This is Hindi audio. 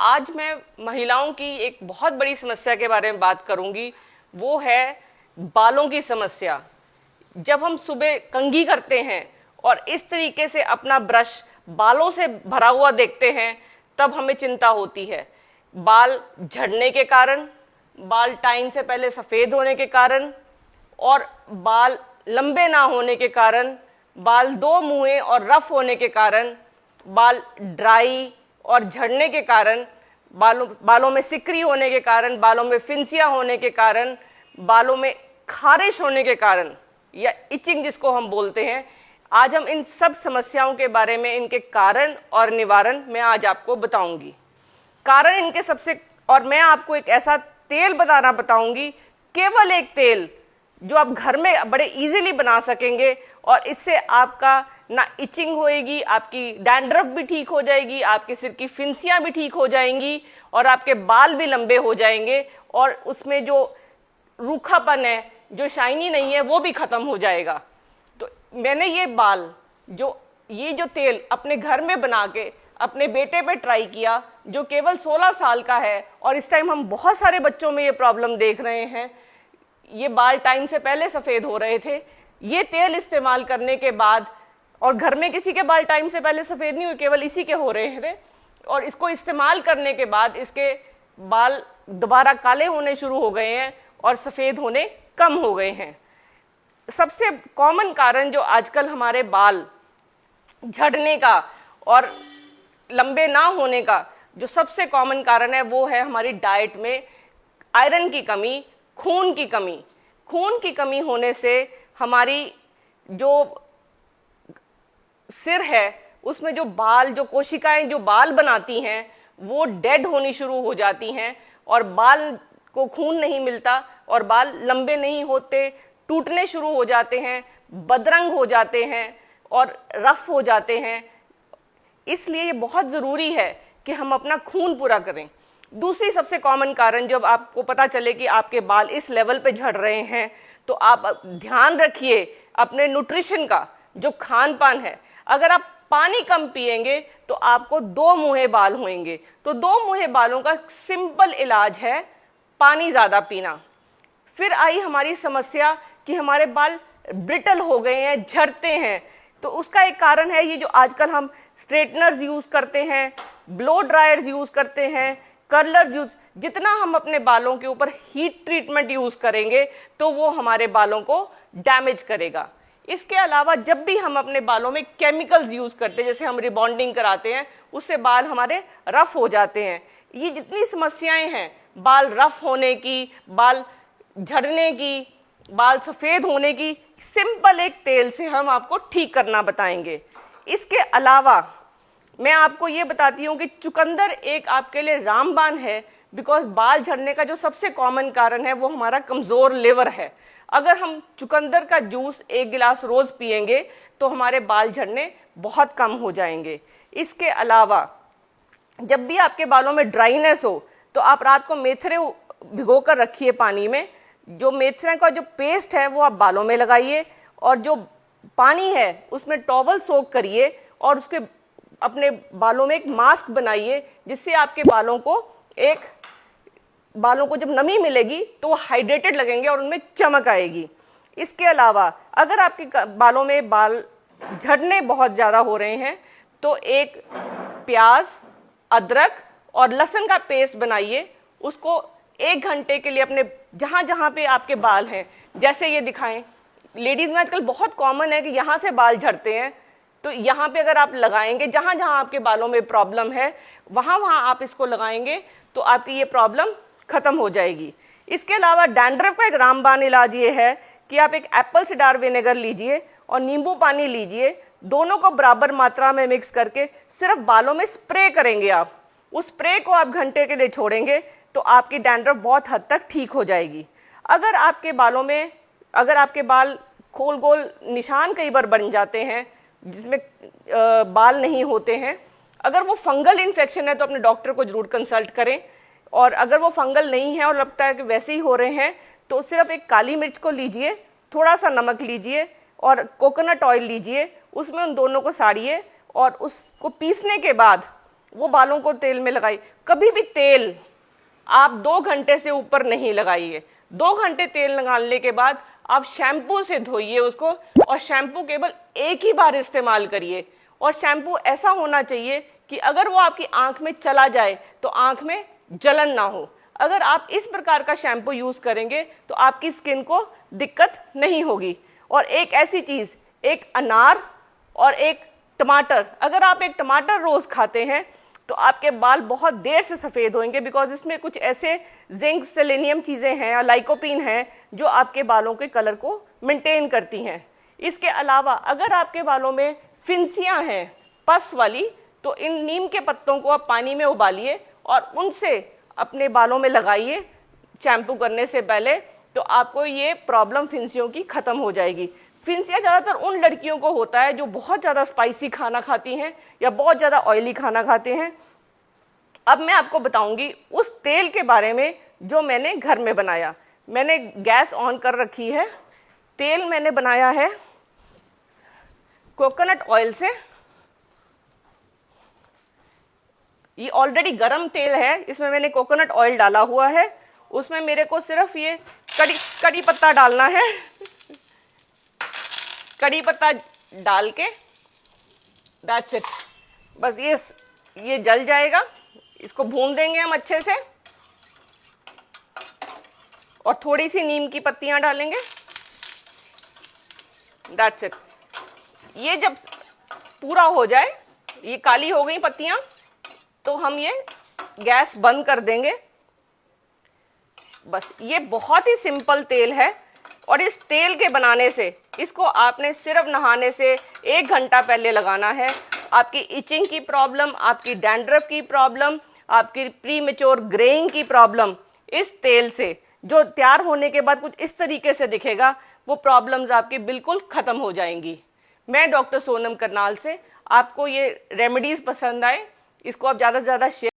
आज मैं महिलाओं की एक बहुत बड़ी समस्या के बारे में बात करूंगी। वो है बालों की समस्या। जब हम सुबह कंघी करते हैं और इस तरीके से अपना ब्रश बालों से भरा हुआ देखते हैं, तब हमें चिंता होती है। बाल झड़ने के कारण, बाल टाइम से पहले सफ़ेद होने के कारण और बाल लंबे ना होने के कारण, बाल दो मुँहे और रफ होने के कारण, बाल ड्राई और झड़ने के कारण, बालों में सिकरी होने के कारण, बालों में फिंसियाँ होने के कारण, बालों में खारिश होने के कारण या इचिंग जिसको हम बोलते हैं, आज हम इन सब समस्याओं के बारे में, इनके कारण और निवारण मैं आज आपको बताऊंगी। कारण इनके सबसे, और मैं आपको एक ऐसा तेल बताऊंगी, केवल एक तेल जो आप घर में बड़े इजीली बना सकेंगे और इससे आपका ना इचिंग होएगी, आपकी डैंड्रफ भी ठीक हो जाएगी, आपके सिर की फिंसियाँ भी ठीक हो जाएंगी और आपके बाल भी लंबे हो जाएंगे और उसमें जो रूखापन है, जो शाइनी नहीं है, वो भी खत्म हो जाएगा। तो मैंने ये जो तेल अपने घर में बना के अपने बेटे पे ट्राई किया, जो केवल 16 साल का है, और इस टाइम हम बहुत सारे बच्चों में ये प्रॉब्लम देख रहे हैं। ये बाल टाइम से पहले सफ़ेद हो रहे थे। ये तेल इस्तेमाल करने के बाद, और घर में किसी के बाल टाइम से पहले सफ़ेद नहीं हुए, केवल इसी के हो रहे थे, और इसको इस्तेमाल करने के बाद इसके बाल दोबारा काले होने शुरू हो गए हैं और सफ़ेद होने कम हो गए हैं। सबसे कॉमन कारण जो आजकल हमारे बाल झड़ने का और लंबे ना होने का जो सबसे कॉमन कारण है, वो है हमारी डाइट में आयरन की कमी, खून की कमी। खून की कमी होने से हमारी जो सिर है उसमें जो कोशिकाएं जो बाल बनाती हैं, वो डेड होनी शुरू हो जाती हैं और बाल को खून नहीं मिलता और बाल लंबे नहीं होते, टूटने शुरू हो जाते हैं, बदरंग हो जाते हैं और रफ हो जाते हैं। इसलिए ये बहुत ज़रूरी है कि हम अपना खून पूरा करें। दूसरी सबसे कॉमन कारण, जब आपको पता चले कि आपके बाल इस लेवल पे झड़ रहे हैं, तो आप ध्यान रखिए अपने न्यूट्रिशन का, जो खान पान है। अगर आप पानी कम पिएंगे तो आपको दो मुँहे बाल होंगे। तो दो मुँहे बालों का सिंपल इलाज है पानी ज़्यादा पीना। फिर आई हमारी समस्या कि हमारे बाल ब्रिटल हो गए हैं, झड़ते हैं। तो उसका एक कारण है ये जो आजकल हम स्ट्रेटनर्स यूज़ करते हैं, ब्लो ड्रायर्स यूज़ करते हैं, कर्लर्स यूज़, जितना हम अपने बालों के ऊपर हीट ट्रीटमेंट यूज़ करेंगे तो वो हमारे बालों को डैमेज करेगा। इसके अलावा जब भी हम अपने बालों में केमिकल्स यूज़ करते हैं, जैसे हम रिबॉन्डिंग कराते हैं, उससे बाल हमारे रफ़ हो जाते हैं। ये जितनी समस्याएं हैं, बाल रफ़ होने की, बाल झड़ने की, बाल सफ़ेद होने की, सिंपल एक तेल से हम आपको ठीक करना बताएंगे। इसके अलावा मैं आपको ये बताती हूँ कि चुकंदर एक आपके लिए रामबाण है, बिकॉज बाल झड़ने का जो सबसे कॉमन कारण है वो हमारा कमज़ोर लिवर है। अगर हम चुकंदर का जूस 1 गिलास रोज़ पिएंगे तो हमारे बाल झड़ने बहुत कम हो जाएंगे। इसके अलावा जब भी आपके बालों में ड्राइनेस हो तो आप रात को मेथरे भिगो कर रखिए पानी में। जो मेथरे का जो पेस्ट है वो आप बालों में लगाइए और जो पानी है उसमें टॉवल सोक करिए और उसके अपने बालों में एक मास्क बनाइए, जिससे आपके बालों को जब नमी मिलेगी तो वो हाइड्रेटेड लगेंगे और उनमें चमक आएगी। इसके अलावा अगर आपके बालों में बाल झड़ने बहुत ज़्यादा हो रहे हैं तो एक प्याज, अदरक और लहसुन का पेस्ट बनाइए। उसको 1 घंटे के लिए अपने जहाँ पे आपके बाल हैं, जैसे ये दिखाएं, लेडीज़ में आजकल बहुत कॉमन है कि यहाँ से बाल झड़ते हैं, तो यहाँ पे अगर आप लगाएंगे, जहाँ जहाँ आपके बालों में प्रॉब्लम है वहाँ आप इसको लगाएंगे तो आपकी ये प्रॉब्लम ख़त्म हो जाएगी। इसके अलावा डैंड्रफ का एक रामबाण इलाज ये है कि आप एक एप्पल सिडार विनेगर लीजिए और नींबू पानी लीजिए, दोनों को बराबर मात्रा में मिक्स करके सिर्फ बालों में स्प्रे करेंगे। आप उस स्प्रे को आप घंटे के लिए छोड़ेंगे तो आपकी डैंड्रफ बहुत हद तक ठीक हो जाएगी। अगर आपके बाल गोल गोल निशान कई बार बन जाते हैं जिसमें बाल नहीं होते हैं, अगर वो फंगल इन्फेक्शन है तो अपने डॉक्टर को जरूर कंसल्ट करें। और अगर वो फंगल नहीं है और लगता है कि वैसे ही हो रहे हैं तो सिर्फ एक काली मिर्च को लीजिए, थोड़ा सा नमक लीजिए और कोकोनट ऑयल लीजिए, उसमें उन दोनों को साड़िए और उसको पीसने के बाद वो बालों को तेल में लगाइए। कभी भी तेल आप 2 घंटे से ऊपर नहीं लगाइए। 2 घंटे तेल निकालने के बाद आप शैम्पू से धोइए उसको, और शैम्पू केवल एक ही बार इस्तेमाल करिए। और शैम्पू ऐसा होना चाहिए कि अगर वो आपकी आंख में चला जाए तो आंख में जलन ना हो। अगर आप इस प्रकार का शैम्पू यूज करेंगे तो आपकी स्किन को दिक्कत नहीं होगी। और एक ऐसी चीज, एक अनार और एक टमाटर, अगर आप एक टमाटर रोज खाते हैं तो आपके बाल बहुत देर से सफेद होंगे, बिकॉज इसमें कुछ ऐसे जिंक सेलेनियम चीजें हैं और लाइकोपीन हैं जो आपके बालों के कलर को मेंटेन करती हैं। इसके अलावा अगर आपके बालों में फिंसियां हैं पस वाली, तो इन नीम के पत्तों को आप पानी में उबालिए और उनसे अपने बालों में लगाइए शैम्पू करने से पहले, तो आपको ये प्रॉब्लम फिंसियों की खत्म हो जाएगी। फिंसिया ज़्यादातर उन लड़कियों को होता है जो बहुत ज़्यादा स्पाइसी खाना खाती हैं या बहुत ज़्यादा ऑयली खाना खाते हैं। अब मैं आपको बताऊंगी उस तेल के बारे में जो मैंने घर में बनाया। मैंने गैस ऑन कर रखी है। तेल मैंने बनाया है कोकोनट ऑयल से। ये ऑलरेडी गरम तेल है, इसमें मैंने कोकोनट ऑयल डाला हुआ है। उसमें मेरे को सिर्फ ये कड़ी पत्ता डालना है। कड़ी पत्ता डाल के दैट्स इट, बस ये जल जाएगा। इसको भून देंगे हम अच्छे से, और थोड़ी सी नीम की पत्तियां डालेंगे। That's it. ये जब पूरा हो जाए, ये काली हो गई पत्तियां, तो हम ये गैस बंद कर देंगे। बस ये बहुत ही सिंपल तेल है, और इस तेल के बनाने से इसको आपने सिर्फ नहाने से 1 घंटा पहले लगाना है। आपकी इचिंग की प्रॉब्लम, आपकी डैंड्रफ की प्रॉब्लम, आपकी प्रीमेच्योर ग्रेइंग की प्रॉब्लम, इस तेल से जो तैयार होने के बाद कुछ इस तरीके से दिखेगा, वो प्रॉब्लम्स आपकी बिल्कुल खत्म हो जाएंगी। मैं डॉक्टर सोनम करनाल से, आपको ये रेमेडीज पसंद आए, इसको आप ज़्यादा से ज़्यादा शेयर